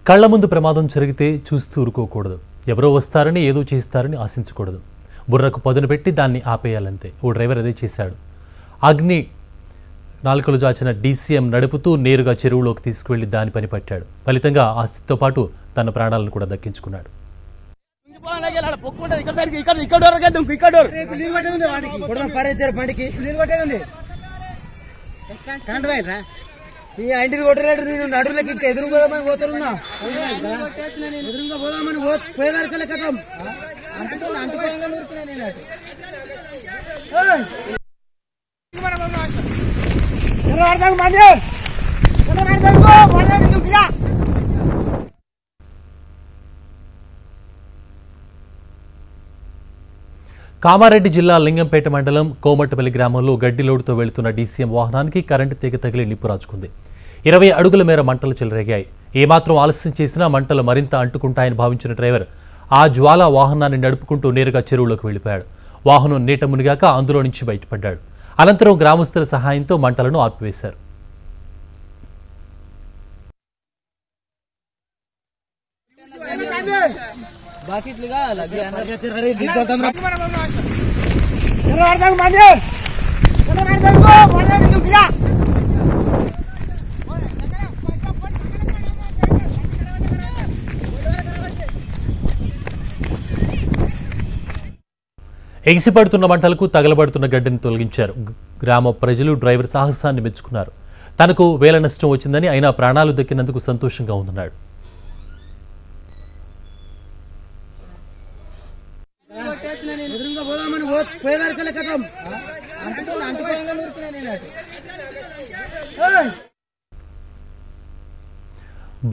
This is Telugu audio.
కళ్ళ ముందు ప్రమాదం జరిగితే చూస్తూ ఊరుకోకూడదు. ఎవరో వస్తారని ఏదో చేస్తారని ఆశించకూడదు. బుర్రకు పదును పెట్టి దాన్ని ఆపేయాలంతే. ఓ డ్రైవర్ అదే చేశాడు. అగ్ని నాలుకలు జాచిన డీసీఎం నడుపుతూ నేరుగా చెరువులోకి తీసుకువెళ్లి దాని పని పట్టాడు. ఫలితంగా ఆస్తితో పాటు తన ప్రాణాలను కూడా దక్కించుకున్నాడు. ఇంటికి కొట్టలేడు. నేను నడులకి ఇంకా ఎదురు పోదామని పోతున్నా. ఎదురుగా పోదామని పోయేదానికలే కథం కామారెడ్డి జిల్లా లింగంపేట మండలం కోమట్టపల్లి గ్రామంలో గడ్డి లోడుతో వెళుతున్న డీసీఎం వాహనానికి కరెంటు తీగ తగిలి నిప్పు రాజుకుంది. 20 అడుగుల మేర మంటలు చెలరేగాయి. ఏమాత్రం ఆలస్యం చేసినా మంటలు మరింత అంటుకుంటాయని భావించిన డ్రైవర్ ఆ జ్వాల వాహనాన్ని నడుపుకుంటూ నేరుగా చెరువులోకి వెళ్లిపోయాడు. వాహనం నీట మునిగాక అందులో నుంచి బయటపడ్డాడు. అనంతరం గ్రామస్తుల సహాయంతో మంటలను ఆర్పివేశారు. ఎగిసిపడుతున్న మంటలకు తగలబడుతున్న గడ్డిని తొలగించారు. గ్రామ ప్రజలు డ్రైవర్ సాహసాన్ని మెచ్చుకున్నారు. తనకు వేల నష్టం వచ్చిందని అయినా ప్రాణాలు దక్కినందుకు సంతోషంగా ఉందన్నాడు.